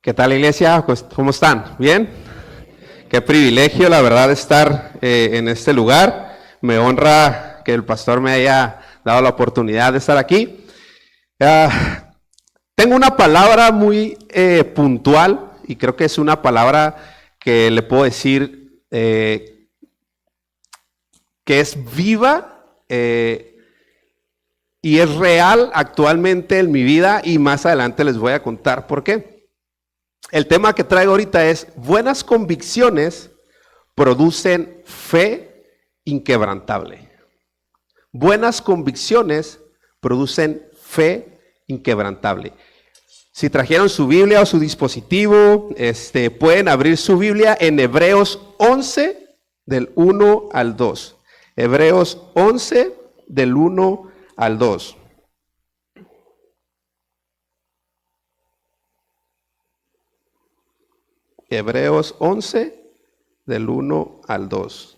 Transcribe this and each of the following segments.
¿Qué tal, iglesia? Pues, ¿cómo están? ¿Bien? Qué privilegio, la verdad, estar en este lugar. Me honra que el pastor me haya dado la oportunidad de estar aquí. Tengo una palabra muy puntual y creo que es una palabra que le puedo decir que es viva y es real actualmente en mi vida, y más adelante les voy a contar por qué. El tema que traigo ahorita es: buenas convicciones producen fe inquebrantable. Buenas convicciones producen fe inquebrantable. Si trajeron su Biblia o su dispositivo, pueden abrir su Biblia en Hebreos 11 del 1 al 2. Hebreos 11 del 1 al 2. Hebreos 11 del 1 al 2.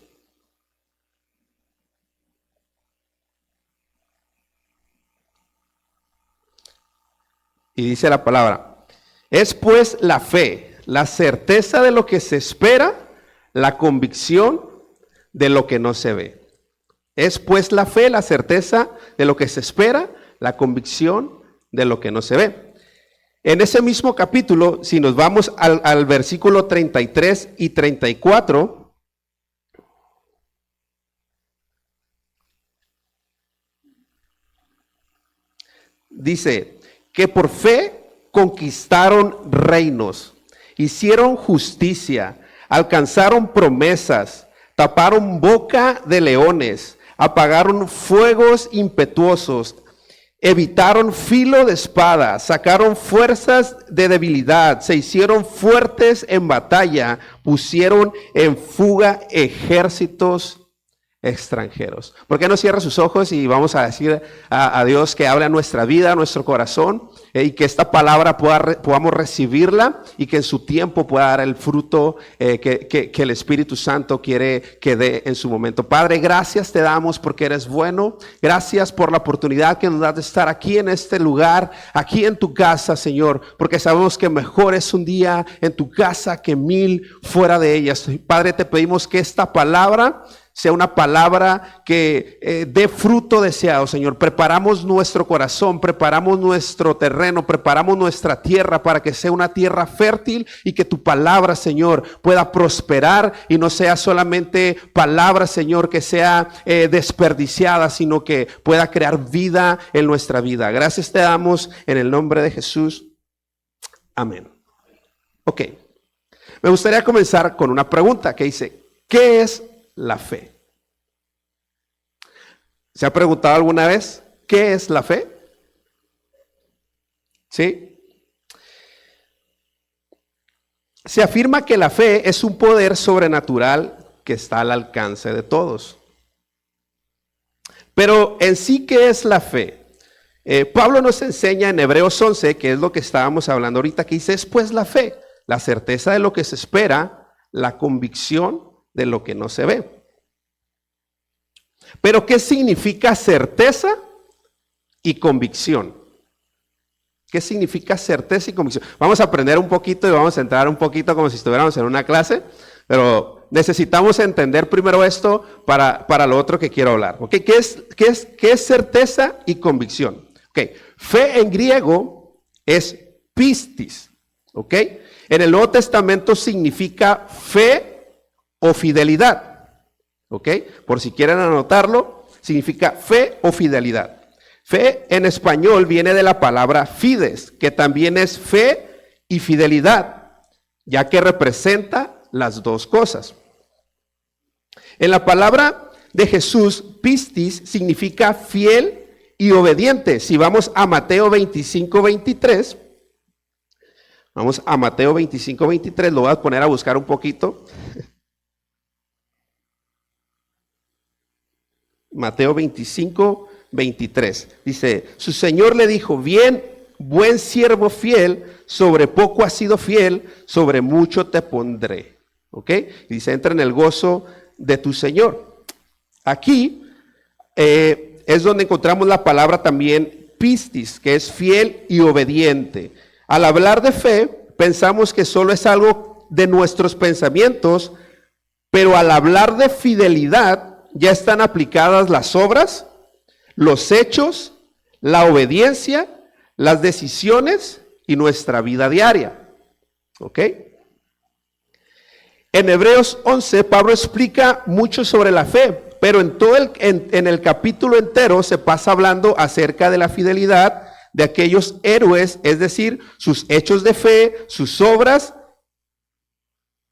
Y dice la palabra: es pues la fe, la certeza de lo que se espera, la convicción de lo que no se ve. Es pues la fe, la certeza de lo que se espera, la convicción de lo que no se ve. En ese mismo capítulo, si nos vamos al versículo 33 y 34, dice que por fe conquistaron reinos, hicieron justicia, alcanzaron promesas, taparon boca de leones, apagaron fuegos impetuosos, evitaron filo de espada, sacaron fuerzas de debilidad, se hicieron fuertes en batalla, pusieron en fuga ejércitos extranjeros. ¿Por qué no cierra sus ojos y vamos a decir a Dios que hable a nuestra vida, a nuestro corazón, y que esta palabra podamos recibirla y que en su tiempo pueda dar el fruto que el Espíritu Santo quiere que dé en su momento? Padre, gracias te damos porque eres bueno. Gracias por la oportunidad que nos das de estar aquí en este lugar, aquí en tu casa, Señor, porque sabemos que mejor es un día en tu casa que 1000 fuera de ellas. Padre, te pedimos que esta palabra sea una palabra que dé fruto deseado, Señor. Preparamos nuestro corazón, preparamos nuestro terreno, preparamos nuestra tierra para que sea una tierra fértil y que tu palabra, Señor, pueda prosperar y no sea solamente palabra, Señor, que sea desperdiciada, sino que pueda crear vida en nuestra vida. Gracias te damos en el nombre de Jesús. Amén. Ok. Me gustaría comenzar con una pregunta que dice: ¿qué es la fe? ¿Se ha preguntado alguna vez qué es la fe? ¿Sí? Se afirma que la fe es un poder sobrenatural que está al alcance de todos. Pero en sí, ¿qué es la fe? Pablo nos enseña en Hebreos 11, que es lo que estábamos hablando ahorita, que dice: es pues la fe, la certeza de lo que se espera, la convicción de lo que no se ve. Pero ¿qué significa certeza y convicción? ¿Qué significa certeza y convicción? Vamos a aprender un poquito y vamos a entrar un poquito como si estuviéramos en una clase, pero necesitamos entender primero esto para lo otro que quiero hablar. ¿Okay? ¿Qué es certeza y convicción? Okay. Fe en griego es pistis. ¿Okay? En el Nuevo Testamento significa fe o fidelidad. ¿Ok? Por si quieren anotarlo, significa fe o fidelidad. Fe en español viene de la palabra fides, que también es fe y fidelidad, ya que representa las dos cosas. En la palabra de Jesús, pistis significa fiel y obediente. Si vamos a Mateo 25:23, vamos a Mateo 25:23, lo voy a poner a buscar un poquito. Mateo 25:23. Dice: su Señor le dijo: bien, buen siervo fiel, sobre poco has sido fiel, sobre mucho te pondré. ¿Ok? Y dice: entra en el gozo de tu Señor. Aquí es donde encontramos la palabra también pistis, que es fiel y obediente. Al hablar de fe, pensamos que solo es algo de nuestros pensamientos, pero al hablar de fidelidad ya están aplicadas las obras, los hechos, la obediencia, las decisiones y nuestra vida diaria. ¿Ok? En Hebreos 11, Pablo explica mucho sobre la fe, pero en el capítulo entero se pasa hablando acerca de la fidelidad de aquellos héroes, es decir, sus hechos de fe, sus obras.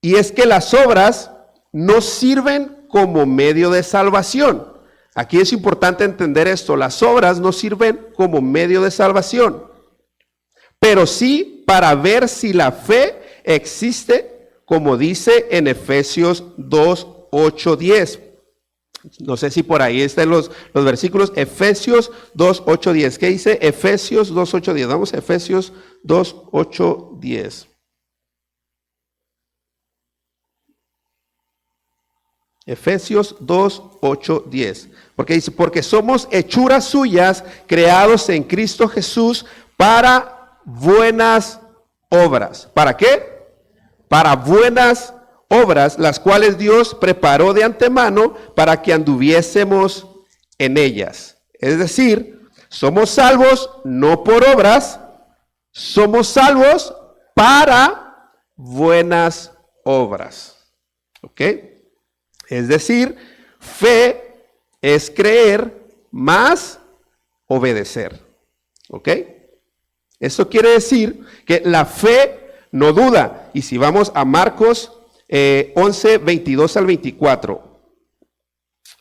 Y es que las obras no sirven como medio de salvación. Aquí es importante entender esto, las obras no sirven como medio de salvación, pero sí para ver si la fe existe, como dice en Efesios 2, 8, 10. No sé si por ahí están los versículos. Efesios 2, 8, 10. ¿Qué dice Efesios 2, 8, 10? Vamos a Efesios 2, 8, 10. Efesios 2, 8, 10. Porque dice, porque somos hechuras suyas, creados en Cristo Jesús para buenas obras. ¿Para qué? Para buenas obras, las cuales Dios preparó de antemano para que anduviésemos en ellas. Es decir, somos salvos no por obras, somos salvos para buenas obras. ¿Ok? Es decir, fe es creer más obedecer. ¿Ok? Eso quiere decir que la fe no duda. Y si vamos a Marcos 11, 22 al 24.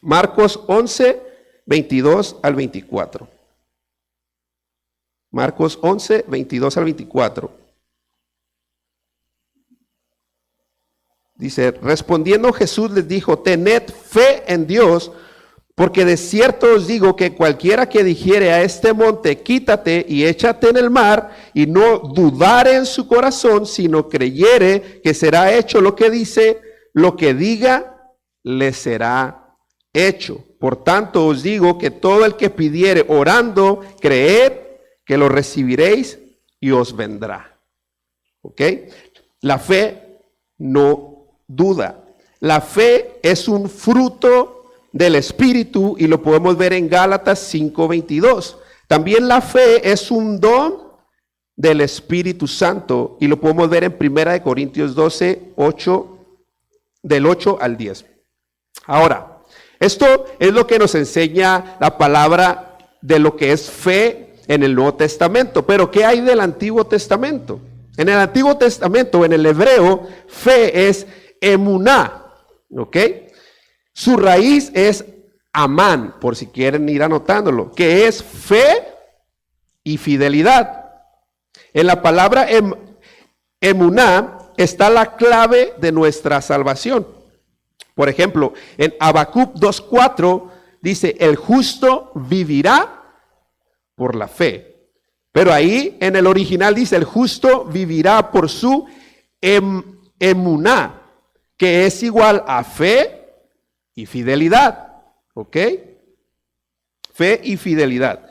Marcos 11, 22 al 24. Marcos 11, 22 al 24. Dice, respondiendo Jesús les dijo, tened fe en Dios, porque de cierto os digo que cualquiera que dijere a este monte, quítate y échate en el mar, y no dudare en su corazón, sino creyere que será hecho lo que dice, lo que diga, le será hecho. Por tanto os digo que todo el que pidiere orando, creed que lo recibiréis y os vendrá. ¿Ok? La fe no duda. La fe es un fruto del Espíritu y lo podemos ver en Gálatas 5:22. También la fe es un don del Espíritu Santo y lo podemos ver en 1 Corintios 12, 8, del 8 al 10. Ahora, esto es lo que nos enseña la palabra de lo que es fe en el Nuevo Testamento. Pero ¿qué hay del Antiguo Testamento? En el Antiguo Testamento, en el hebreo, fe es emuná, ¿ok? Su raíz es amán, por si quieren ir anotándolo, que es fe y fidelidad. En la palabra emuná está la clave de nuestra salvación. Por ejemplo, en Habacuc 2:4 dice, el justo vivirá por la fe. Pero ahí en el original dice, el justo vivirá por su emuná, que es igual a fe y fidelidad. ¿Ok? Fe y fidelidad.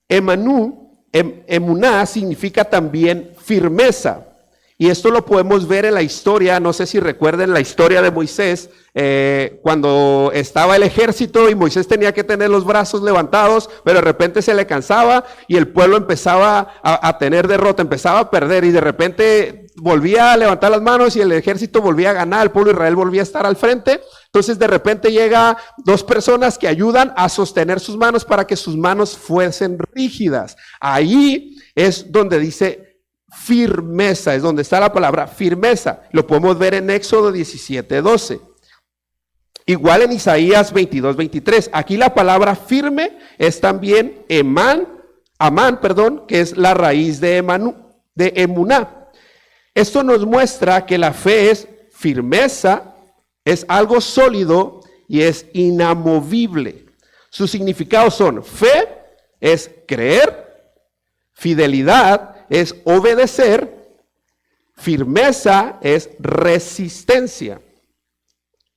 Emuná significa también firmeza. Y esto lo podemos ver en la historia, no sé si recuerden la historia de Moisés, cuando estaba el ejército y Moisés tenía que tener los brazos levantados, pero de repente se le cansaba y el pueblo empezaba a tener derrota, empezaba a perder y de repente volvía a levantar las manos y el ejército volvía a ganar, el pueblo de Israel volvía a estar al frente. Entonces de repente llega dos personas que ayudan a sostener sus manos para que sus manos fuesen rígidas. Ahí es donde dice firmeza, es donde está la palabra firmeza. Lo podemos ver en Éxodo 17:12. Igual en Isaías 22:23. Aquí la palabra firme es también amán, que es la raíz de emuná. Esto nos muestra que la fe es firmeza, es algo sólido y es inamovible. Sus significados son: fe es creer, fidelidad es obedecer, firmeza es resistencia.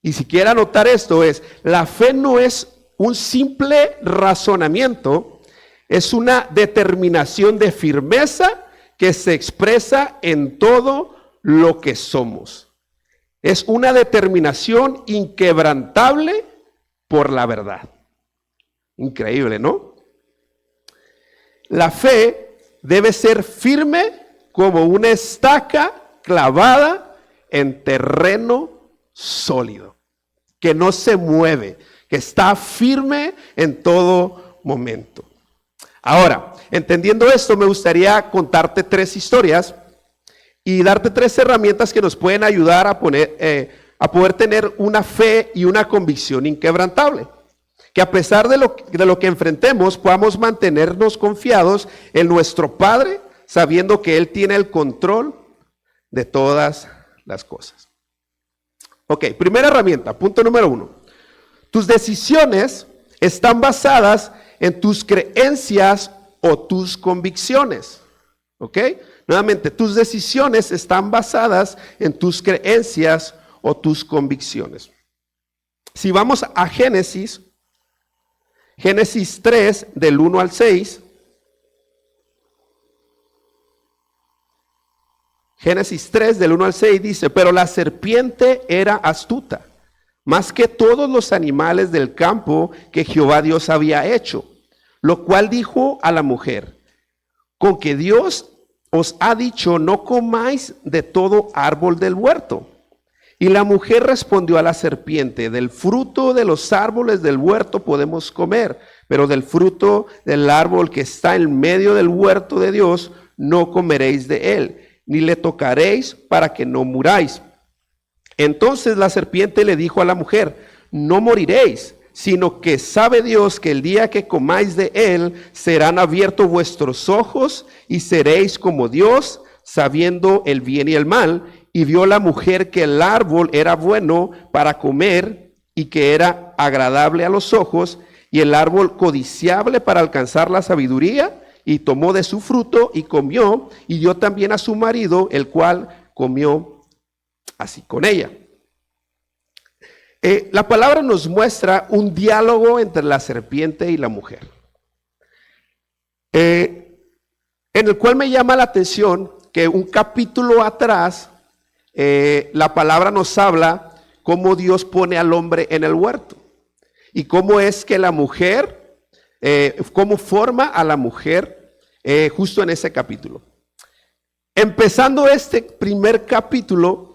Y si quiere anotar esto, la fe no es un simple razonamiento, es una determinación de firmeza que se expresa en todo lo que somos. Es una determinación inquebrantable por la verdad. Increíble, ¿no? La fe debe ser firme como una estaca clavada en terreno sólido, que no se mueve, que está firme en todo momento. Ahora, entendiendo esto, me gustaría contarte 3 historias y darte 3 herramientas que nos pueden ayudar a poder tener una fe y una convicción inquebrantable. Que a pesar de lo que enfrentemos, podamos mantenernos confiados en nuestro Padre, sabiendo que Él tiene el control de todas las cosas. Ok, primera herramienta, punto número 1. Tus decisiones están basadas en tus creencias o tus convicciones. Ok, nuevamente, tus decisiones están basadas en tus creencias o tus convicciones. Si vamos a Génesis 3, del 1 al 6. Génesis 3, del 1 al 6 dice: pero la serpiente era astuta, más que todos los animales del campo que Jehová Dios había hecho, lo cual dijo a la mujer: con que Dios os ha dicho, no comáis de todo árbol del huerto. Y la mujer respondió a la serpiente: del fruto de los árboles del huerto podemos comer, pero del fruto del árbol que está en medio del huerto de Dios no comeréis de él, ni le tocaréis para que no muráis. Entonces la serpiente le dijo a la mujer: no moriréis, sino que sabe Dios que el día que comáis de él serán abiertos vuestros ojos y seréis como Dios, sabiendo el bien y el mal. Y vio la mujer que el árbol era bueno para comer y que era agradable a los ojos, y el árbol codiciable para alcanzar la sabiduría, y tomó de su fruto y comió, y dio también a su marido, el cual comió así con ella. La palabra nos muestra un diálogo entre la serpiente y la mujer, en el cual me llama la atención que un capítulo atrás la palabra nos habla cómo Dios pone al hombre en el huerto y cómo es que la mujer, cómo forma a la mujer justo en ese capítulo. Empezando este primer capítulo,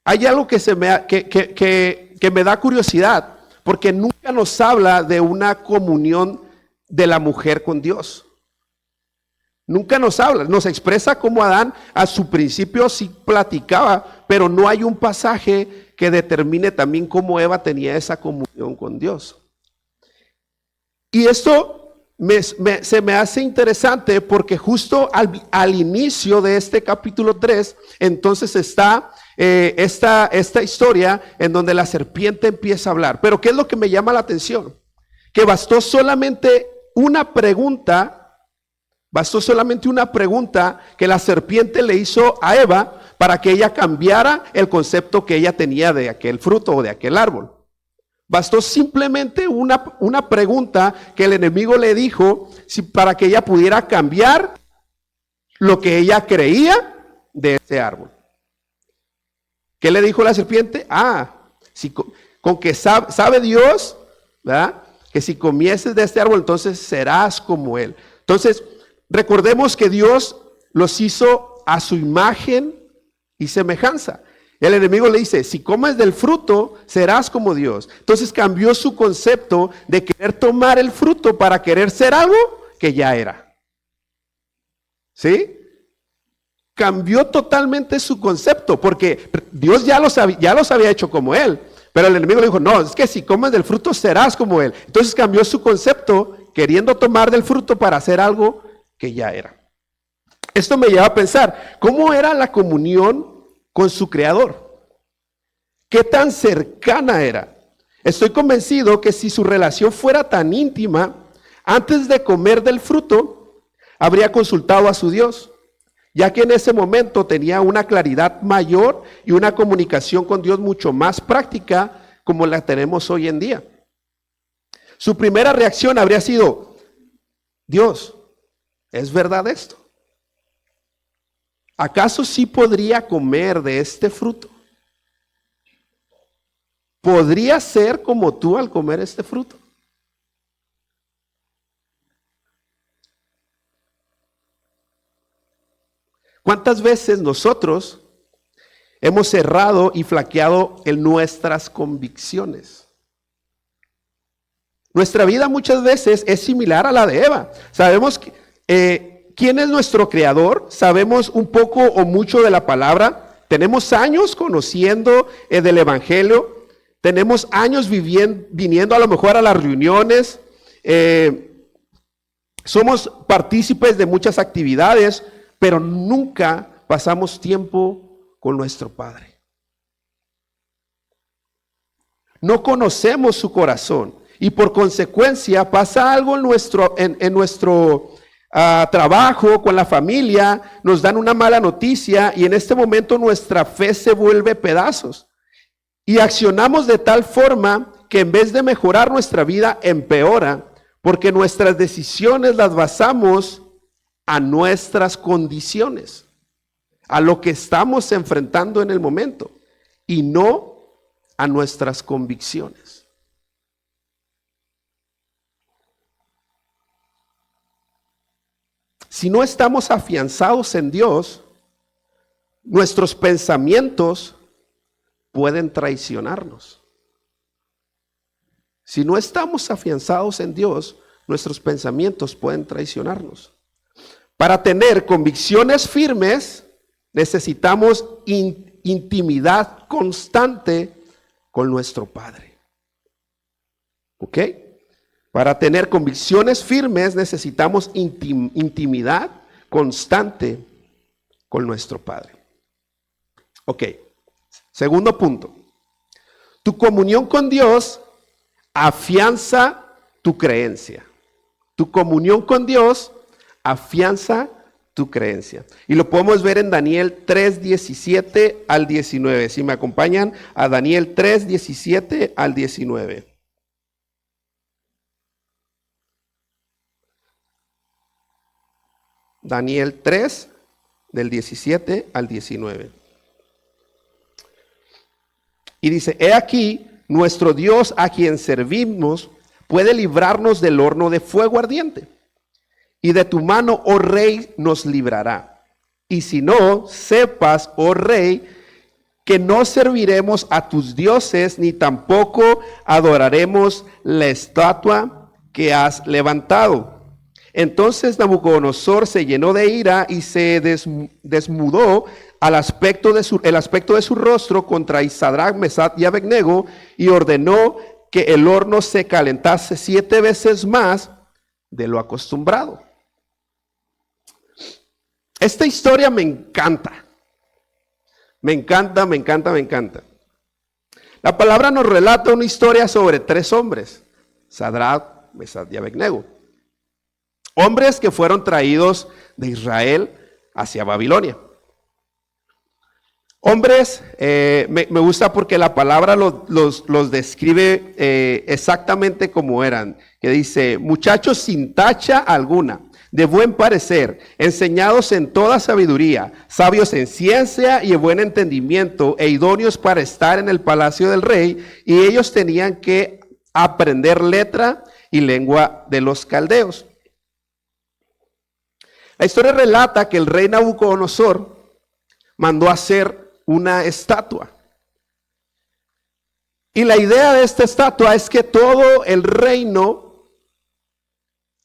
hay algo que me da curiosidad, porque nunca nos habla de una comunión de la mujer con Dios. Nunca nos habla, nos expresa cómo Adán a su principio sí platicaba, pero no hay un pasaje que determine también cómo Eva tenía esa comunión con Dios. Y esto se me hace interesante porque justo al inicio de este capítulo 3, entonces está esta historia en donde la serpiente empieza a hablar. Pero ¿qué es lo que me llama la atención? Que bastó solamente una pregunta que la serpiente le hizo a Eva para que ella cambiara el concepto que ella tenía de aquel fruto o de aquel árbol. Bastó simplemente una pregunta que el enemigo le dijo para que ella pudiera cambiar lo que ella creía de ese árbol. ¿Qué le dijo la serpiente? Si con que sabe Dios, ¿verdad?, que si comieses de este árbol, entonces serás como él. Entonces, recordemos que Dios los hizo a su imagen y semejanza. El enemigo le dice: si comes del fruto, serás como Dios. Entonces cambió su concepto de querer tomar el fruto para querer ser algo que ya era. ¿Sí? Cambió totalmente su concepto, porque Dios ya los había hecho como él. Pero el enemigo le dijo: no, es que si comes del fruto, serás como él. Entonces cambió su concepto, queriendo tomar del fruto para hacer algo que ya era. Esto me lleva a pensar, ¿cómo era la comunión con su creador? ¿Qué tan cercana era? Estoy convencido que si su relación fuera tan íntima, antes de comer del fruto, habría consultado a su Dios, ya que en ese momento tenía una claridad mayor y una comunicación con Dios mucho más práctica como la tenemos hoy en día. Su primera reacción habría sido: Dios, ¿es verdad esto? ¿acaso sí podría comer de este fruto? ¿Podría ser como tú al comer este fruto? ¿Cuántas veces nosotros hemos errado y flaqueado en nuestras convicciones? Nuestra vida muchas veces es similar a la de Eva. Sabemos quién es nuestro creador, sabemos un poco o mucho de la palabra, tenemos años conociendo del evangelio, tenemos años viniendo a lo mejor a las reuniones, somos partícipes de muchas actividades, pero nunca pasamos tiempo con nuestro Padre. No conocemos su corazón y por consecuencia pasa algo en nuestro trabajo, con la familia, nos dan una mala noticia y en este momento nuestra fe se vuelve pedazos. Y accionamos de tal forma que en vez de mejorar nuestra vida, empeora, porque nuestras decisiones las basamos a nuestras condiciones, a lo que estamos enfrentando en el momento y no a nuestras convicciones. Si no estamos afianzados en Dios, nuestros pensamientos pueden traicionarnos. Si no estamos afianzados en Dios, nuestros pensamientos pueden traicionarnos. Para tener convicciones firmes, necesitamos intimidad constante con nuestro Padre. ¿Ok? Para tener convicciones firmes, necesitamos intimidad constante con nuestro Padre. Ok. Segundo punto. Tu comunión con Dios afianza tu creencia. Tu comunión con Dios afianza tu creencia. Y lo podemos ver en Daniel 3, 17 al 19. Si me acompañan a Daniel 3, 17 al 19. Daniel 3, del 17 al 19. Y dice, he aquí, nuestro Dios a quien servimos puede librarnos del horno de fuego ardiente. Y de tu mano, oh rey, nos librará. Y si no, sepas, oh rey, que no serviremos a tus dioses, ni tampoco adoraremos la estatua que has levantado. Entonces Nabucodonosor se llenó de ira y se desmudó el aspecto de su rostro contra Sadrach, Mesach y Abednego, y ordenó que el horno se calentase 7 veces más de lo acostumbrado. Esta historia me encanta. Me encanta, me encanta, me encanta. La palabra nos relata una historia sobre 3 hombres, Sadrach, Mesach y Abednego. Hombres que fueron traídos de Israel hacia Babilonia. Hombres, me gusta porque la palabra los describe exactamente como eran. Que dice, muchachos sin tacha alguna, de buen parecer, enseñados en toda sabiduría, sabios en ciencia y en buen entendimiento, e idóneos para estar en el palacio del rey, y ellos tenían que aprender letra y lengua de los caldeos. La historia relata que el rey Nabucodonosor mandó hacer una estatua. Y la idea de esta estatua es que todo el reino,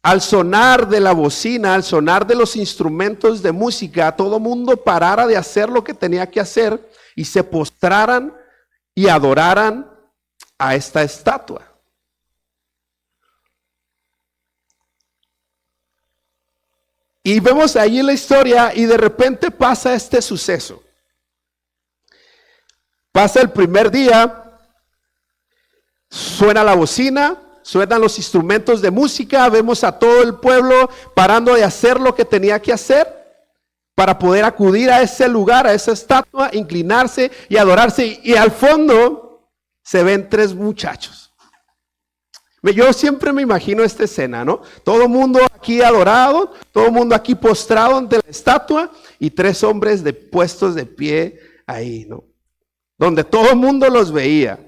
al sonar de la bocina, al sonar de los instrumentos de música, todo mundo parara de hacer lo que tenía que hacer y se postraran y adoraran a esta estatua. Y vemos ahí en la historia y de repente pasa este suceso. Pasa el primer día, suena la bocina, suenan los instrumentos de música, vemos a todo el pueblo parando de hacer lo que tenía que hacer para poder acudir a ese lugar, a esa estatua, inclinarse y adorarse. Y al fondo se ven 3 muchachos. Yo siempre me imagino esta escena, ¿no? Todo el mundo aquí adorado, todo el mundo aquí postrado ante la estatua y 3 hombres puestos de pie ahí, ¿no? Donde todo el mundo los veía,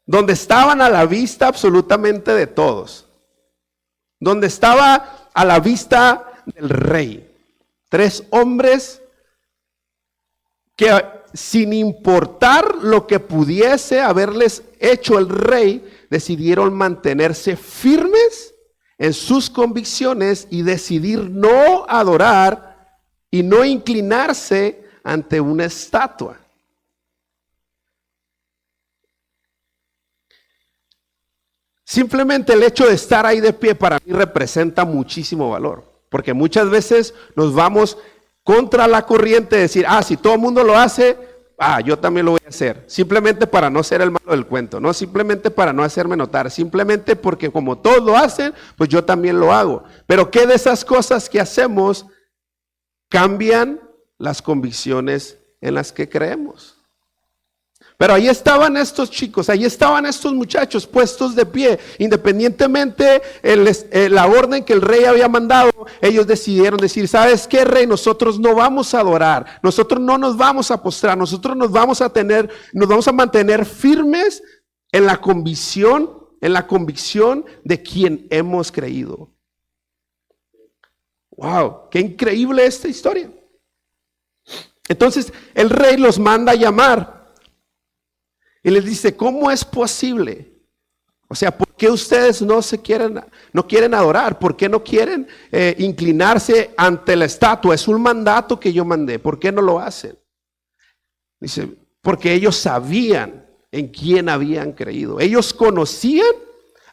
donde estaban a la vista absolutamente de todos, donde estaba a la vista del rey. 3 hombres que sin importar lo que pudiese haberles hecho el rey, decidieron mantenerse firmes en sus convicciones y decidir no adorar y no inclinarse ante una estatua. Simplemente el hecho de estar ahí de pie para mí representa muchísimo valor, porque muchas veces nos vamos contra la corriente de decir, si todo el mundo lo hace, yo también lo voy a hacer, simplemente para no ser el malo del cuento, no simplemente para no hacerme notar, simplemente porque como todos lo hacen, pues yo también lo hago. Pero ¿qué de esas cosas que hacemos cambian las convicciones en las que creemos? Pero ahí estaban estos chicos, ahí estaban estos muchachos puestos de pie, independientemente la orden que el rey había mandado, ellos decidieron decir, ¿sabes qué, rey? Nosotros no vamos a adorar, nosotros no nos vamos a postrar, nosotros nos vamos a mantener firmes en la convicción de quien hemos creído. Wow, qué increíble esta historia. Entonces el rey los manda a llamar. Y les dice, ¿cómo es posible? O sea, ¿por qué ustedes no quieren adorar? ¿Por qué no quieren inclinarse ante la estatua? Es un mandato que yo mandé. ¿Por qué no lo hacen? Dice, porque ellos sabían en quién habían creído. Ellos conocían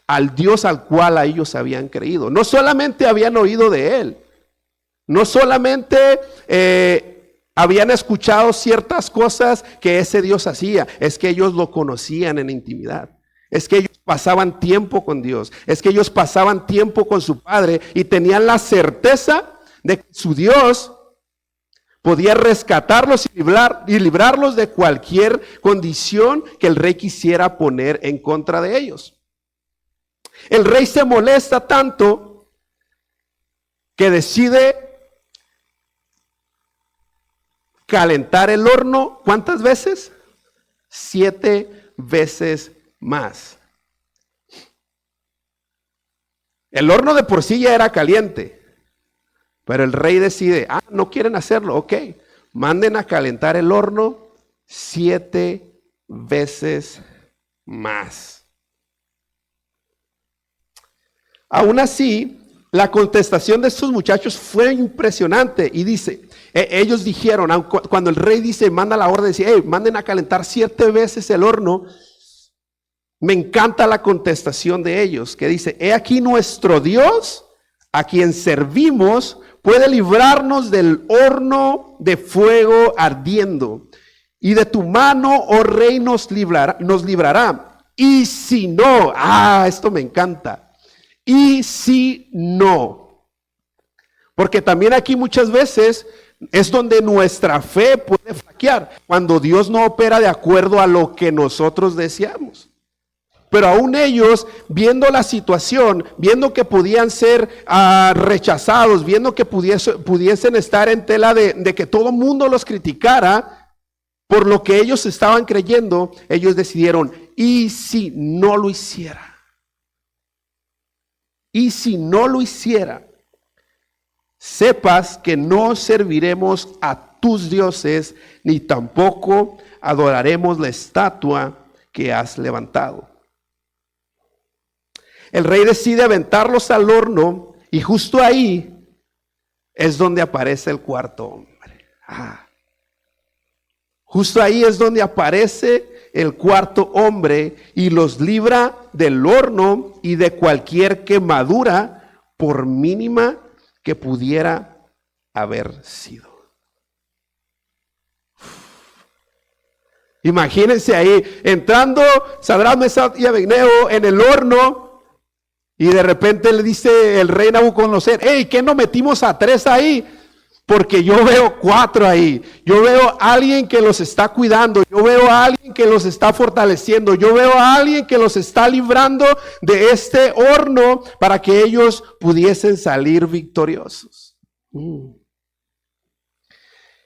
al Dios al cual a ellos habían creído. No solamente habían oído de Él. No solamente habían escuchado ciertas cosas que ese Dios hacía, es que ellos lo conocían en intimidad. Es que ellos pasaban tiempo con Dios, es que ellos pasaban tiempo con su Padre y tenían la certeza de que su Dios podía rescatarlos y librarlos de cualquier condición que el rey quisiera poner en contra de ellos. El rey se molesta tanto que decide calentar el horno, ¿cuántas veces? 7 veces más. El horno de por sí ya era caliente, pero el rey decide, no quieren hacerlo, ok, manden a calentar el horno 7 veces más. Aún así, la contestación de estos muchachos fue impresionante y dice, ellos dijeron, cuando el rey dice, manda la orden, dice, manden a calentar 7 veces el horno. Me encanta la contestación de ellos, que dice, he aquí nuestro Dios, a quien servimos, puede librarnos del horno de fuego ardiendo, y de tu mano, oh rey, nos librará. Y si no, esto me encanta. Y si no, porque también aquí muchas veces es donde nuestra fe puede flaquear, cuando Dios no opera de acuerdo a lo que nosotros deseamos. Pero aún ellos, viendo la situación, viendo que podían ser rechazados, viendo que pudiesen estar en tela de que todo el mundo los criticara por lo que ellos estaban creyendo, ellos decidieron, ¿y si no lo hiciera? Y si no lo hiciera, sepas que no serviremos a tus dioses, ni tampoco adoraremos la estatua que has levantado. El rey decide aventarlos al horno y justo ahí es donde aparece el cuarto hombre. Justo ahí es donde aparece el cuarto hombre y los libra del horno y de cualquier quemadura, por mínima que pudiera haber sido. Imagínense ahí entrando Sadrach, Mesach y Abednego en el horno y de repente le dice el rey Nabucodonosor, ¿qué no metimos a 3 ahí? porque yo veo 4 ahí. Yo veo a alguien que los está cuidando. Yo veo a alguien que los está fortaleciendo. Yo veo a alguien que los está librando de este horno para que ellos pudiesen salir victoriosos.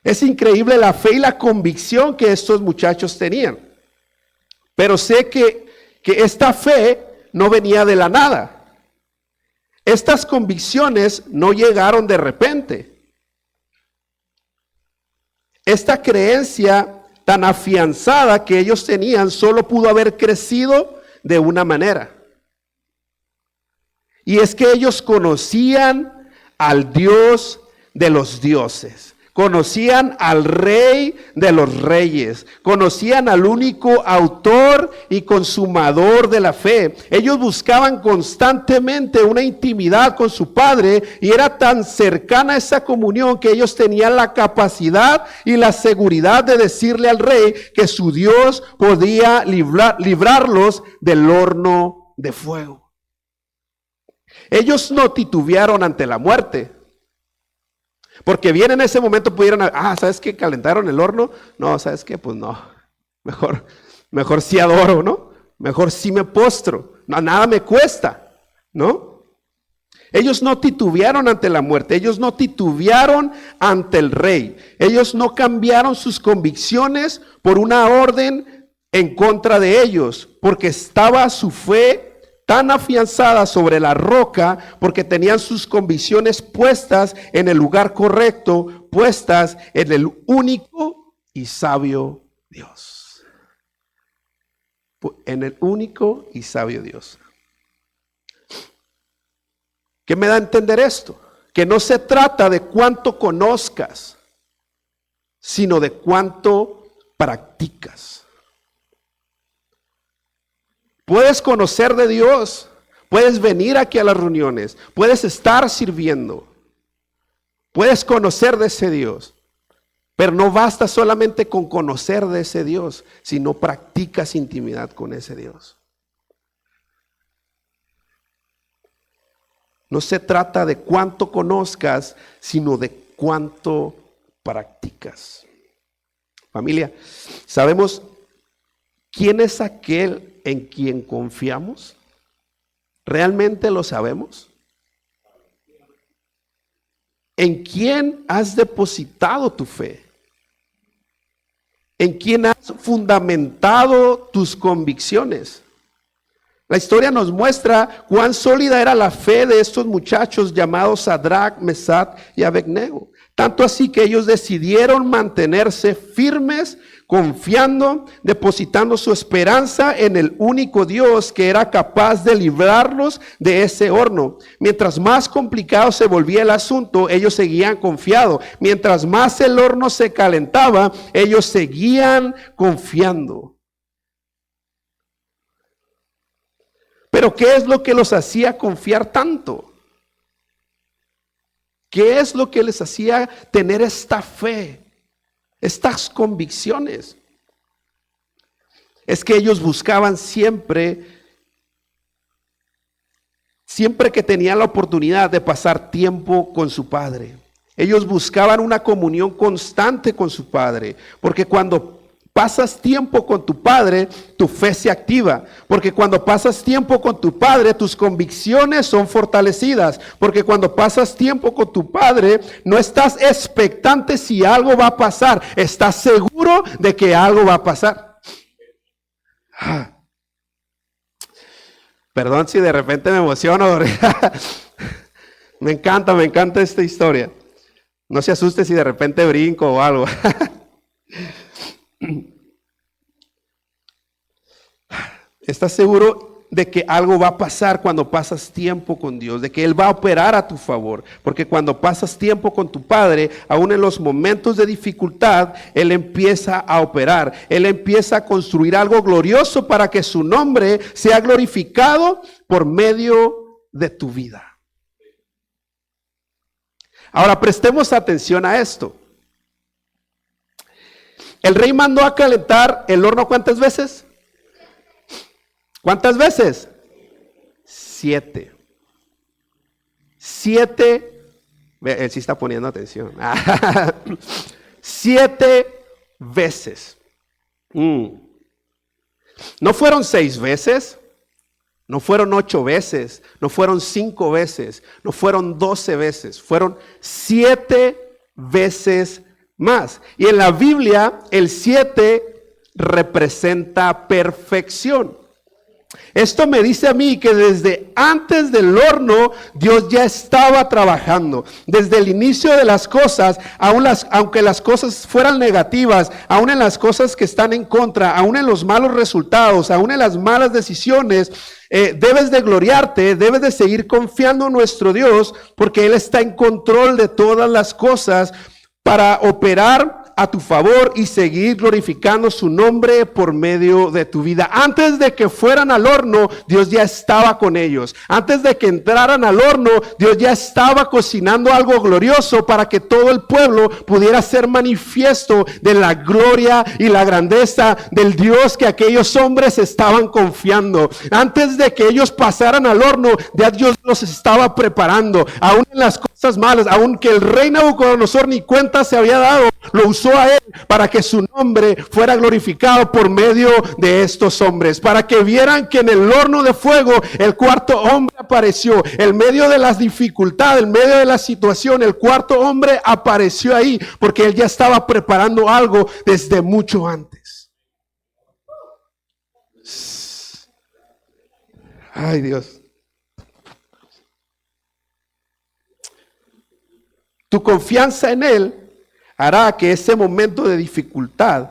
Es increíble la fe y la convicción que estos muchachos tenían. Pero sé que esta fe no venía de la nada. Estas convicciones no llegaron de repente. Esta creencia tan afianzada que ellos tenían solo pudo haber crecido de una manera. Y es que ellos conocían al Dios de los dioses. Conocían al Rey de los reyes, conocían al único autor y consumador de la fe. Ellos buscaban constantemente una intimidad con su Padre y era tan cercana esa comunión que ellos tenían la capacidad y la seguridad de decirle al Rey que su Dios podía librarlos del horno de fuego. Ellos no titubearon ante la muerte. Porque bien en ese momento pudieron, ¿sabes qué? ¿Calentaron el horno? No, ¿sabes qué? Pues no, mejor sí adoro, ¿no? Mejor sí me postro, no, nada me cuesta, ¿no? Ellos no titubearon ante la muerte, ellos no titubearon ante el Rey, ellos no cambiaron sus convicciones por una orden en contra de ellos, porque estaba su fe tan afianzada sobre la roca, porque tenían sus convicciones puestas en el lugar correcto, puestas en el único y sabio Dios. En el único y sabio Dios. ¿Qué me da a entender esto? Que no se trata de cuánto conozcas, sino de cuánto practicas. Puedes conocer de Dios, puedes venir aquí a las reuniones, puedes estar sirviendo, puedes conocer de ese Dios, pero no basta solamente con conocer de ese Dios, sino practicas intimidad con ese Dios. No se trata de cuánto conozcas, sino de cuánto practicas. Familia, ¿sabemos quién es aquel en quien confiamos? ¿Realmente lo sabemos? ¿En quién has depositado tu fe? ¿En quién has fundamentado tus convicciones? La historia nos muestra cuán sólida era la fe de estos muchachos llamados Sadrach, Mesach y Abednego. Tanto así que ellos decidieron mantenerse firmes, confiando, depositando su esperanza en el único Dios que era capaz de librarlos de ese horno. Mientras más complicado se volvía el asunto, ellos seguían confiados. Mientras más el horno se calentaba, ellos seguían confiando. Pero ¿qué es lo que los hacía confiar tanto? ¿Qué es lo que les hacía tener esta fe, estas convicciones? Es que ellos buscaban siempre que tenían la oportunidad de pasar tiempo con su Padre. Ellos buscaban una comunión constante con su Padre, porque cuando pasas tiempo con tu Padre, tu fe se activa. Porque cuando pasas tiempo con tu Padre, tus convicciones son fortalecidas. Porque cuando pasas tiempo con tu Padre, no estás expectante si algo va a pasar. Estás seguro de que algo va a pasar. Perdón si de repente me emociono. Me encanta esta historia. No se asuste si de repente brinco o algo. ¿Estás seguro de que algo va a pasar cuando pasas tiempo con Dios? De que Él va a operar a tu favor. Porque cuando pasas tiempo con tu Padre, aún en los momentos de dificultad, Él empieza a operar. Él empieza a construir algo glorioso para que su nombre sea glorificado por medio de tu vida. Ahora prestemos atención a esto. El rey mandó a calentar el horno ¿cuántas veces? ¿Cuántas veces? 7. 7 Él sí está poniendo atención. 7 veces. No fueron 6 veces, no fueron 8 veces, no fueron 5 veces, no fueron 12 veces, fueron 7 veces más. Y en la Biblia el 7 representa perfección. Esto me dice a mí que desde antes del horno Dios ya estaba trabajando. Desde el inicio de las cosas, aunque las cosas fueran negativas, aún en las cosas que están en contra, aún en los malos resultados, aún en las malas decisiones, debes de gloriarte, debes de seguir confiando en nuestro Dios, porque Él está en control de todas las cosas para operar a tu favor y seguir glorificando su nombre por medio de tu vida. Antes de que fueran al horno, Dios ya estaba con ellos. Antes de que entraran al horno, Dios ya estaba cocinando algo glorioso para que todo el pueblo pudiera ser manifiesto de la gloria y la grandeza del Dios que aquellos hombres estaban confiando. Antes de que ellos pasaran al horno, ya Dios los estaba preparando. Aún en las cosas malas, aunque el rey Nabucodonosor ni cuenta se había dado, lo usó a él para que su nombre fuera glorificado por medio de estos hombres, para que vieran que en el horno de fuego el cuarto hombre apareció, en medio de las dificultades, en medio de la situación, el cuarto hombre apareció ahí, porque él ya estaba preparando algo desde mucho antes. Ay, Dios. Tu confianza en Él hará que ese momento de dificultad,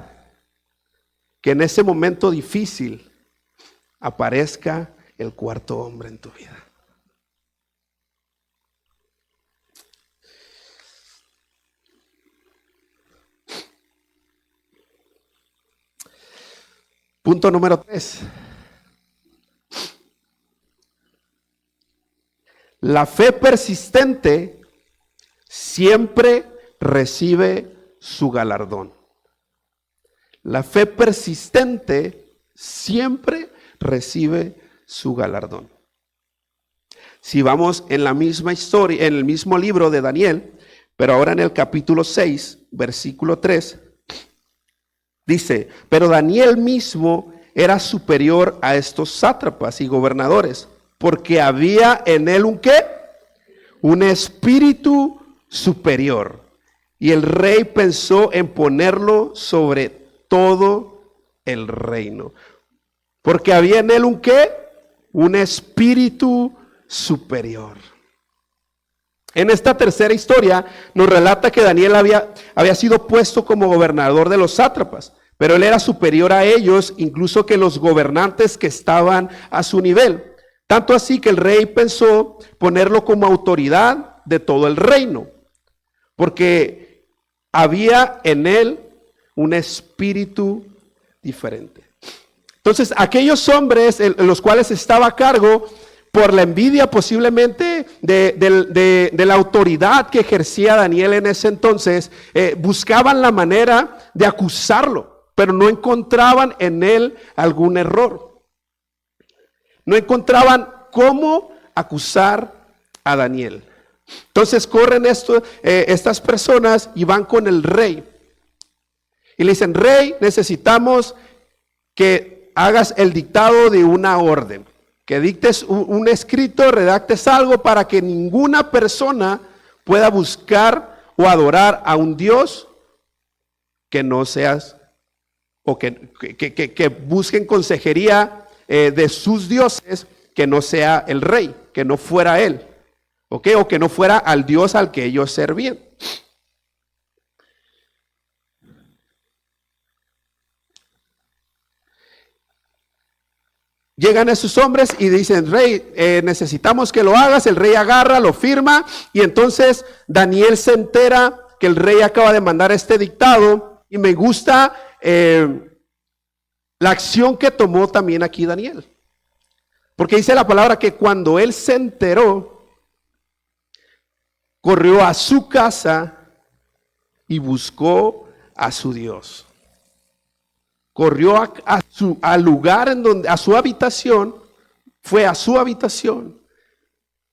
que en ese momento difícil, aparezca el cuarto hombre en tu vida. Punto número 3. La fe persistente siempre recibe su galardón. La fe persistente siempre recibe su galardón. Si vamos en la misma historia, en el mismo libro de Daniel, pero ahora en el capítulo 6, versículo 3, dice: pero Daniel mismo era superior a estos sátrapas y gobernadores, porque había en él un ¿qué? Un espíritu superior. Y el rey pensó en ponerlo sobre todo el reino. Porque había en él un ¿qué? Un espíritu superior. En esta tercera historia nos relata que Daniel había sido puesto como gobernador de los sátrapas, pero él era superior a ellos, incluso que los gobernantes que estaban a su nivel. Tanto así que el rey pensó ponerlo como autoridad de todo el reino, porque había en él un espíritu diferente. Entonces, aquellos hombres en los cuales estaba a cargo, por la envidia posiblemente de la autoridad que ejercía Daniel en ese entonces, buscaban la manera de acusarlo, pero no encontraban en él algún error. No encontraban cómo acusar a Daniel. Entonces corren estas personas y van con el rey. Y le dicen: rey, necesitamos que hagas el dictado de una orden. Que dictes un escrito, redactes algo para que ninguna persona pueda buscar o adorar a un Dios que no seas, o que busquen consejería de sus dioses, que no sea el rey, que no fuera él, ¿okay? O que no fuera al Dios al que ellos servían. Llegan esos hombres y dicen: rey, necesitamos que lo hagas. El rey agarra, lo firma, y entonces Daniel se entera que el rey acaba de mandar este dictado, y me gusta la acción que tomó también aquí Daniel. Porque dice la palabra que cuando él se enteró, corrió a su casa y buscó a su Dios. Corrió al lugar en donde, a su habitación, fue a su habitación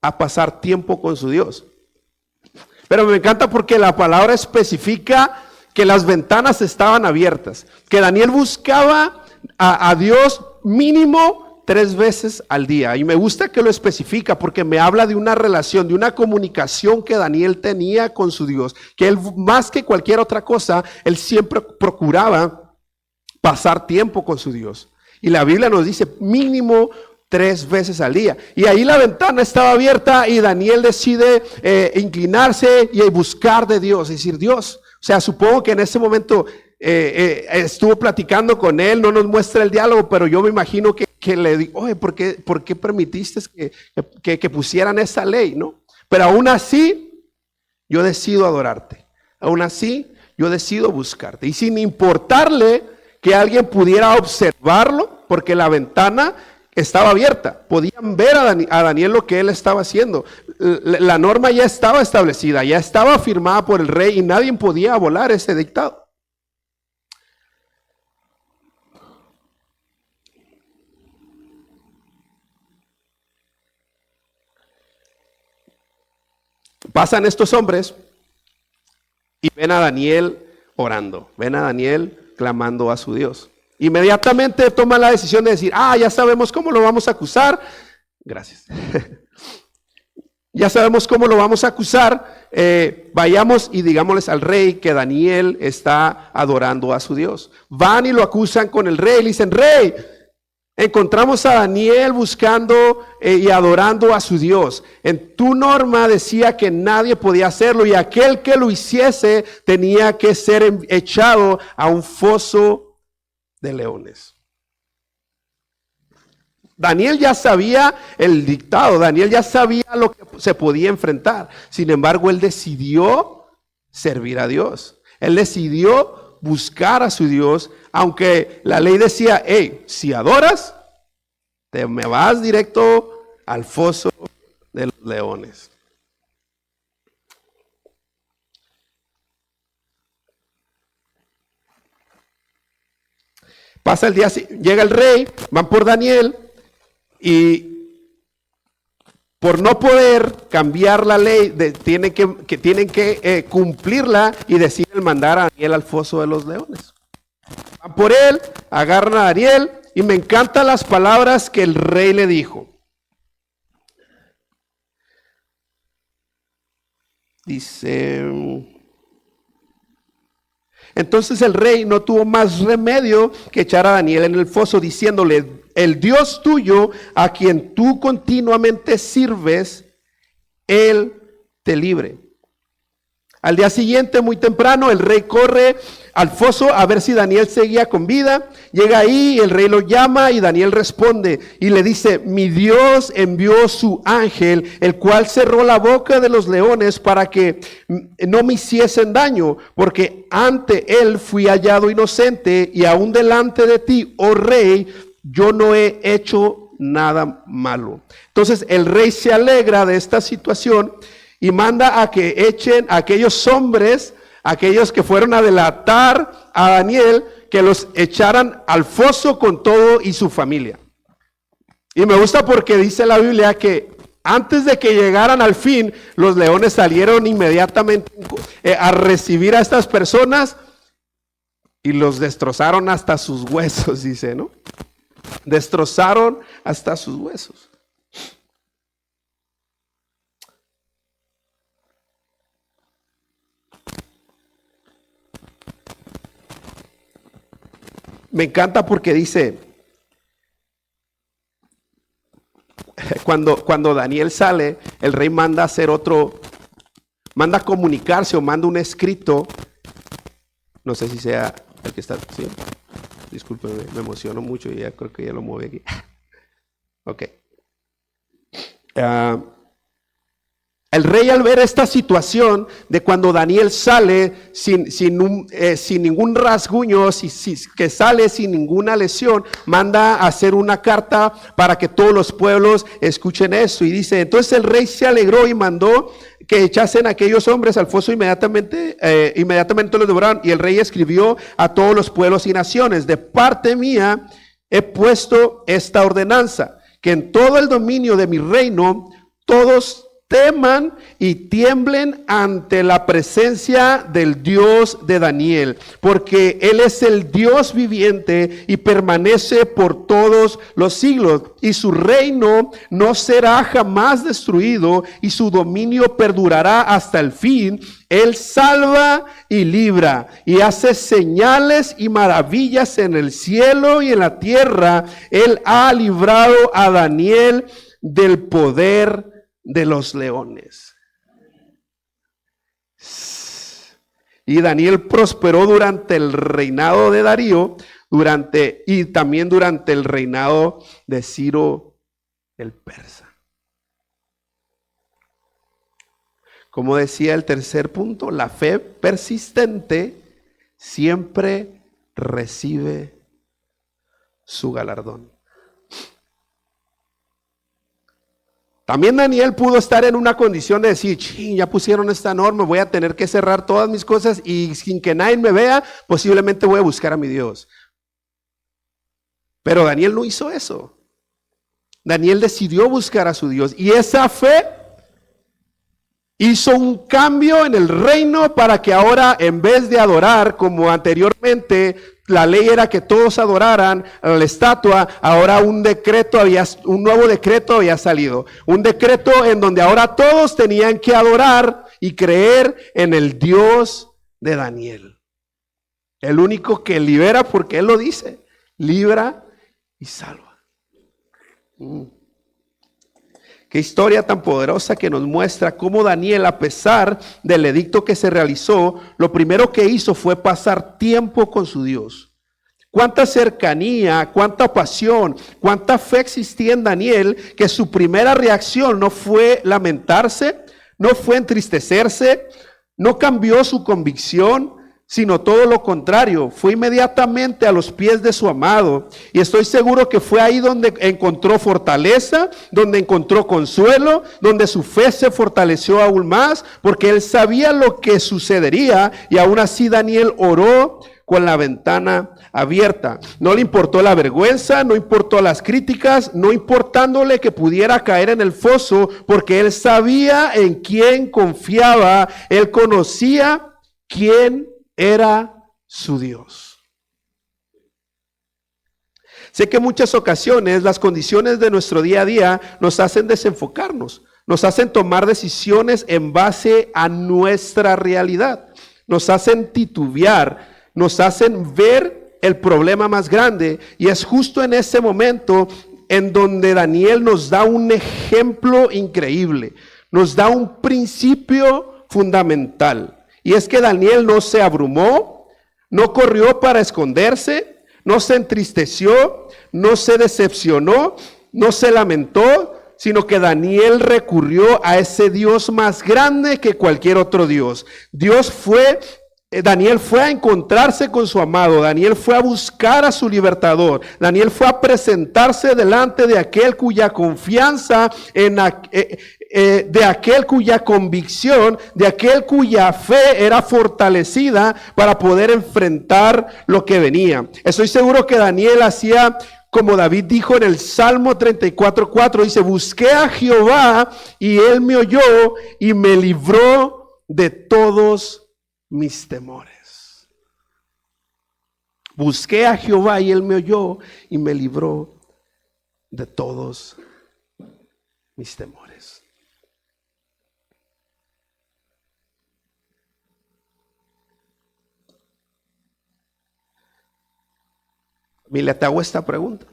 a pasar tiempo con su Dios. Pero me encanta porque la palabra especifica que las ventanas estaban abiertas, que Daniel buscaba a Dios mínimo 3 veces al día. Y me gusta que lo especifica porque me habla de una relación, de una comunicación que Daniel tenía con su Dios, que él más que cualquier otra cosa, él siempre procuraba pasar tiempo con su Dios. Y la Biblia nos dice mínimo 3 veces al día. Y ahí la ventana estaba abierta y Daniel decide inclinarse y buscar de Dios, decir, Dios, o sea, supongo que en ese momento estuvo platicando con él, no nos muestra el diálogo, pero yo me imagino que le digo, oye, ¿por qué permitiste que pusieran esa ley? ¿No? Pero aún así, yo decido adorarte. Aún así, yo decido buscarte. Y sin importarle que alguien pudiera observarlo, porque la ventana estaba abierta, podían ver a Daniel lo que él estaba haciendo. La norma ya estaba establecida, ya estaba firmada por el rey y nadie podía volar ese dictado. Pasan estos hombres y ven a Daniel orando, ven a Daniel clamando a su Dios. Inmediatamente toma la decisión de decir, ya sabemos cómo lo vamos a acusar. Gracias. Ya sabemos cómo lo vamos a acusar. Vayamos y digámosles al rey que Daniel está adorando a su Dios. Van y lo acusan con el rey. Le dicen, rey, encontramos a Daniel buscando y adorando a su Dios. En tu norma decía que nadie podía hacerlo y aquel que lo hiciese tenía que ser echado a un foso de leones. Daniel ya sabía el dictado, Daniel ya sabía lo que se podía enfrentar. Sin embargo, él decidió servir a Dios. Él decidió buscar a su Dios, aunque la ley decía, hey, si adoras, te me vas directo al foso de los leones. Pasa el día, llega el rey, van por Daniel y por no poder cambiar la ley, tienen que cumplirla y deciden mandar a Daniel al foso de los leones. Van por él, agarran a Daniel y me encantan las palabras que el rey le dijo. Dice... Entonces el rey no tuvo más remedio que echar a Daniel en el foso, diciéndole, el Dios tuyo, a quien tú continuamente sirves, él te libre. Al día siguiente, muy temprano, el rey corre al foso a ver si Daniel seguía con vida. Llega ahí, el rey lo llama y Daniel responde y le dice, mi Dios envió su ángel, el cual cerró la boca de los leones para que no me hiciesen daño, porque ante él fui hallado inocente y aún delante de ti, oh rey, yo no he hecho nada malo. Entonces el rey se alegra de esta situación y manda a que echen a aquellos hombres, aquellos que fueron a delatar a Daniel, que los echaran al foso con todo y su familia. Y me gusta porque dice la Biblia que antes de que llegaran al fin, los leones salieron inmediatamente a recibir a estas personas y los destrozaron hasta sus huesos, dice, ¿no? Destrozaron hasta sus huesos. Me encanta porque dice, cuando Daniel sale, el rey manda a hacer manda a comunicarse o manda un escrito, no sé si sea el que está, ¿sí? Discúlpenme, me emociono mucho y ya creo que ya lo mueve aquí. Ok. El rey, al ver esta situación de cuando Daniel sale sin ningún rasguño, que sale sin ninguna lesión, manda a hacer una carta para que todos los pueblos escuchen esto. Y dice, entonces el rey se alegró y mandó que echasen a aquellos hombres al foso inmediatamente los devoraron. Y el rey escribió a todos los pueblos y naciones, de parte mía he puesto esta ordenanza, que en todo el dominio de mi reino todos teman y tiemblen ante la presencia del Dios de Daniel, porque Él es el Dios viviente y permanece por todos los siglos, y su reino no será jamás destruido, y su dominio perdurará hasta el fin. Él salva y libra, y hace señales y maravillas en el cielo y en la tierra. Él ha librado a Daniel del poder de los leones. Y Daniel prosperó durante el reinado de Darío, y también durante el reinado de Ciro el persa. Como decía el tercer punto, la fe persistente siempre recibe su galardón. También Daniel pudo estar en una condición de decir, ya pusieron esta norma, voy a tener que cerrar todas mis cosas y sin que nadie me vea, posiblemente voy a buscar a mi Dios. Pero Daniel no hizo eso. Daniel decidió buscar a su Dios, y esa fe hizo un cambio en el reino para que ahora, en vez de adorar como anteriormente, la ley era que todos adoraran a la estatua, ahora un nuevo decreto había salido. Un decreto en donde ahora todos tenían que adorar y creer en el Dios de Daniel. El único que libera, porque Él lo dice, libra y salva. Qué historia tan poderosa que nos muestra cómo Daniel, a pesar del edicto que se realizó, lo primero que hizo fue pasar tiempo con su Dios. Cuánta cercanía, cuánta pasión, cuánta fe existía en Daniel, que su primera reacción no fue lamentarse, no fue entristecerse, no cambió su convicción, sino todo lo contrario, fue inmediatamente a los pies de su amado. Y estoy seguro que fue ahí donde encontró fortaleza, donde encontró consuelo, donde su fe se fortaleció aún más, porque él sabía lo que sucedería, y aún así Daniel oró con la ventana abierta. No le importó la vergüenza, no importó las críticas, no importándole que pudiera caer en el foso, porque él sabía en quién confiaba, él conocía quién era su Dios. Sé que en muchas ocasiones las condiciones de nuestro día a día nos hacen desenfocarnos, nos hacen tomar decisiones en base a nuestra realidad, nos hacen titubear, nos hacen ver el problema más grande, y es justo en ese momento en donde Daniel nos da un ejemplo increíble, nos da un principio fundamental. Y es que Daniel no se abrumó, no corrió para esconderse, no se entristeció, no se decepcionó, no se lamentó, sino que Daniel recurrió a ese Dios más grande que cualquier otro Dios. Daniel fue a encontrarse con su amado, Daniel fue a buscar a su libertador, Daniel fue a presentarse delante de aquel cuya confianza, de aquel cuya convicción, de aquel cuya fe era fortalecida para poder enfrentar lo que venía. Estoy seguro que Daniel hacía como David dijo en el Salmo 34:4, dice, busqué a Jehová y él me oyó y me libró de todos mis temores. Busqué a Jehová y él me oyó y me libró de todos mis temores. Mira, te hago esta pregunta.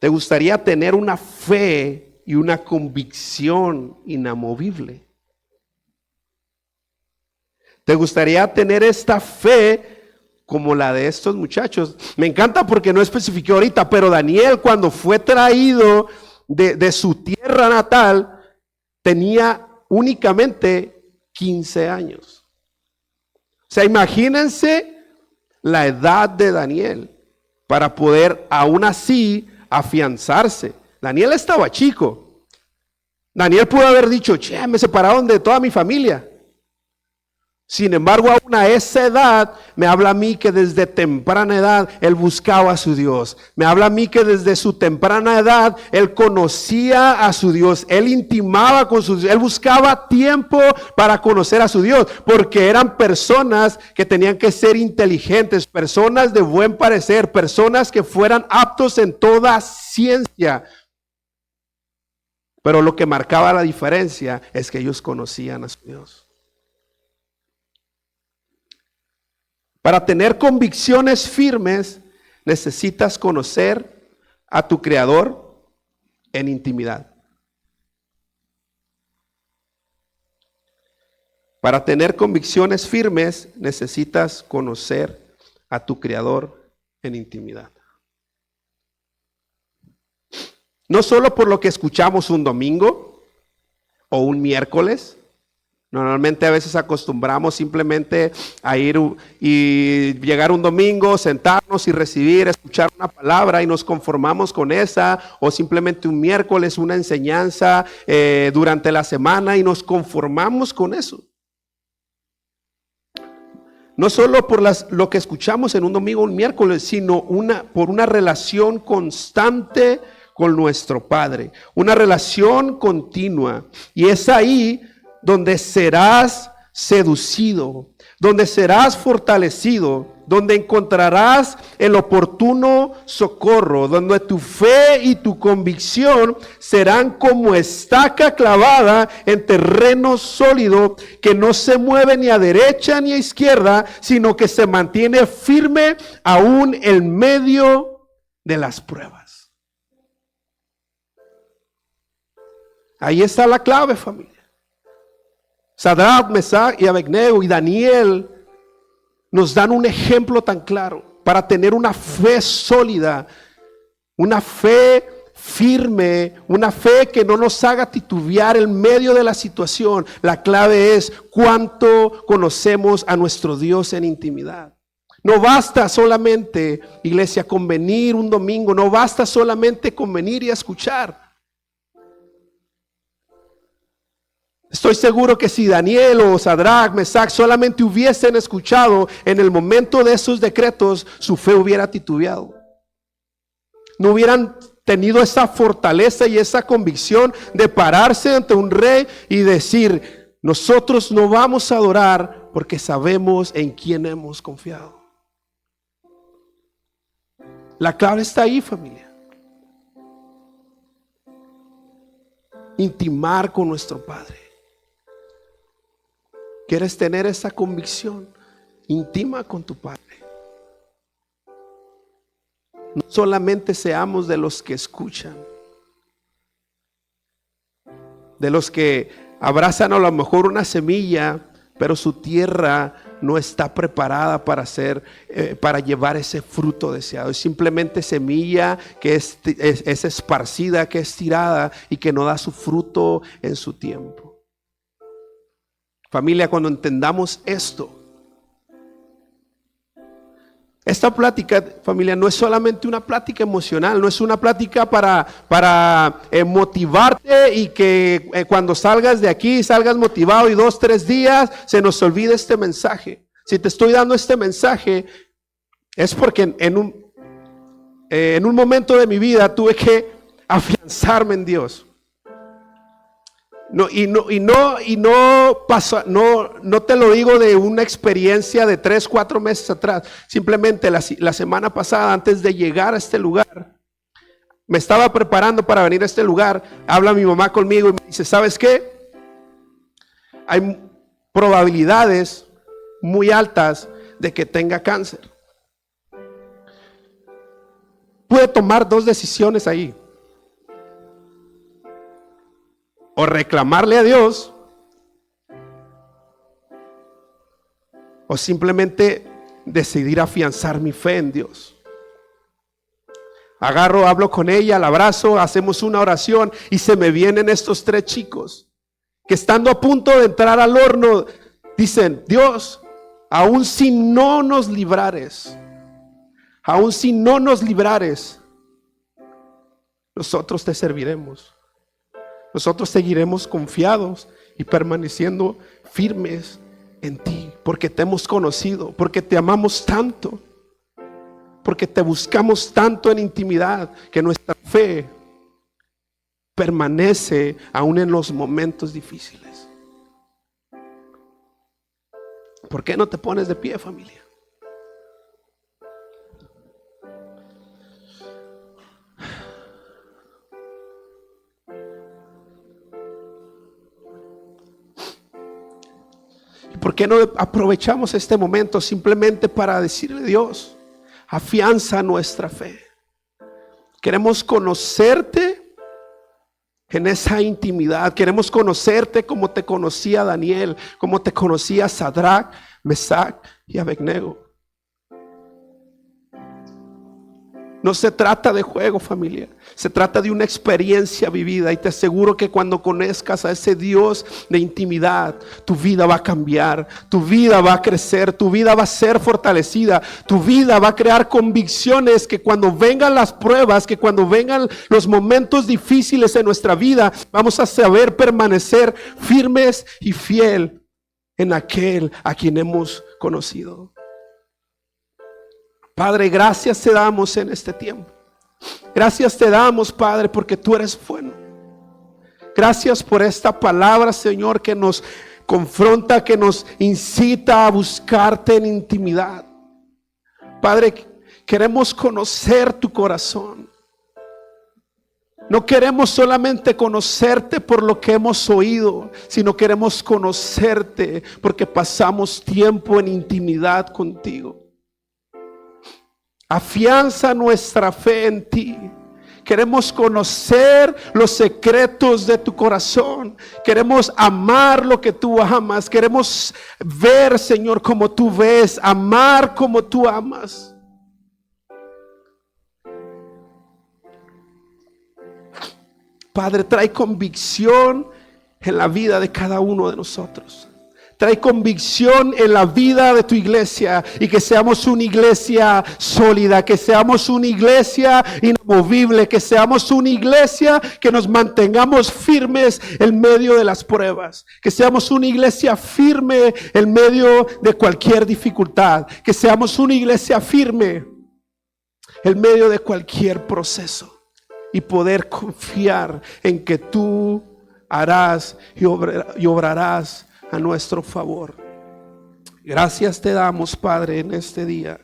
¿Te gustaría tener una fe y una convicción inamovible? ¿Te gustaría tener esta fe como la de estos muchachos? Me encanta porque no especificó ahorita, pero Daniel, cuando fue traído de su tierra natal, tenía únicamente 15 años. O sea, imagínense la edad de Daniel para poder aún así afianzarse. Daniel estaba chico. Daniel pudo haber dicho, me separaron de toda mi familia. Sin embargo, aún a esa edad, me habla a mí que desde temprana edad él buscaba a su Dios. Me habla a mí que desde su temprana edad él conocía a su Dios. Él intimaba con su Dios. Él buscaba tiempo para conocer a su Dios. Porque eran personas que tenían que ser inteligentes, personas de buen parecer, personas que fueran aptos en toda ciencia. Pero lo que marcaba la diferencia es que ellos conocían a su Dios. Para tener convicciones firmes, necesitas conocer a tu Creador en intimidad. Para tener convicciones firmes, necesitas conocer a tu Creador en intimidad. No solo por lo que escuchamos un domingo o un miércoles. Normalmente a veces acostumbramos simplemente a ir y llegar un domingo, sentarnos y recibir, escuchar una palabra y nos conformamos con esa, o simplemente un miércoles, una enseñanza durante la semana y nos conformamos con eso. No solo por lo que escuchamos en un domingo o un miércoles, sino por una relación constante con nuestro Padre, una relación continua. Y es ahí donde serás seducido, donde serás fortalecido, donde encontrarás el oportuno socorro, donde tu fe y tu convicción serán como estaca clavada en terreno sólido que no se mueve ni a derecha ni a izquierda, sino que se mantiene firme aún en medio de las pruebas. Ahí está la clave, familia. Sadrach, Mesach y Abednego y Daniel nos dan un ejemplo tan claro para tener una fe sólida, una fe firme, una fe que no nos haga titubear en medio de la situación. La clave es cuánto conocemos a nuestro Dios en intimidad. No basta solamente, iglesia, con venir un domingo, no basta solamente con venir y escuchar. Estoy seguro que si Daniel o Sadrach, Mesach solamente hubiesen escuchado en el momento de esos decretos, su fe hubiera titubeado. No hubieran tenido esa fortaleza y esa convicción de pararse ante un rey y decir, nosotros no vamos a adorar porque sabemos en quién hemos confiado. La clave está ahí, familia. Intimar con nuestro Padre. ¿Quieres tener esa convicción? Intima con tu Padre. No solamente seamos de los que escuchan, de los que abrazan a lo mejor una semilla, pero su tierra no está preparada para llevar ese fruto deseado. Es simplemente semilla que es esparcida, que es tirada y que no da su fruto en su tiempo. Familia, cuando entendamos esto, esta plática, familia, no es solamente una plática emocional, no es una plática para motivarte y que cuando salgas de aquí, salgas motivado y 2, 3 días se nos olvide este mensaje. Si te estoy dando este mensaje, es porque en un momento de mi vida tuve que afianzarme en Dios. No te lo digo de una experiencia de 3, 4 meses atrás. Simplemente la semana pasada, antes de llegar a este lugar, me estaba preparando para venir a este lugar. Habla mi mamá conmigo y me dice, ¿sabes qué? Hay probabilidades muy altas de que tenga cáncer. Pude tomar 2 decisiones ahí. O reclamarle a Dios, o simplemente decidir afianzar mi fe en Dios. Hablo con ella, la abrazo, hacemos una oración y se me vienen estos 3 chicos que estando a punto de entrar al horno, dicen, Dios, aun si no nos librares, nosotros te serviremos. Nosotros seguiremos confiados y permaneciendo firmes en ti. porque te hemos conocido, porque te amamos tanto, porque te buscamos tanto en intimidad, que nuestra fe permanece aún en los momentos difíciles. ¿Por qué no te pones de pie, familia? ¿Y por qué no aprovechamos este momento simplemente para decirle a Dios, afianza nuestra fe? Queremos conocerte en esa intimidad. Queremos conocerte como te conocía Daniel, como te conocía Sadrach, Mesach y Abednego. No se trata de juego, familia. Se trata de una experiencia vivida, y te aseguro que cuando conozcas a ese Dios de intimidad, tu vida va a cambiar, tu vida va a crecer, tu vida va a ser fortalecida, tu vida va a crear convicciones que cuando vengan las pruebas, que cuando vengan los momentos difíciles en nuestra vida, vamos a saber permanecer firmes y fiel en aquel a quien hemos conocido. Padre, gracias te damos en este tiempo. Gracias te damos, Padre, porque tú eres bueno. Gracias por esta palabra, Señor, que nos confronta, que nos incita a buscarte en intimidad. Padre, queremos conocer tu corazón. No queremos solamente conocerte por lo que hemos oído, sino queremos conocerte porque pasamos tiempo en intimidad contigo. Afianza nuestra fe en ti. Queremos conocer los secretos de tu corazón. Queremos amar lo que tú amas. Queremos ver, Señor, como tú ves. Amar como tú amas. Padre, trae convicción en la vida de cada uno de nosotros. Trae convicción en la vida de tu iglesia, y que seamos una iglesia sólida, que seamos una iglesia inamovible, que seamos una iglesia que nos mantengamos firmes en medio de las pruebas, que seamos una iglesia firme en medio de cualquier dificultad, que seamos una iglesia firme en medio de cualquier proceso, y poder confiar en que tú harás y obrarás a nuestro favor. Gracias te damos, Padre, en este día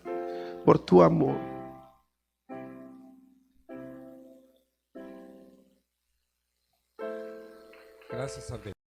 por tu amor. Gracias, Abel.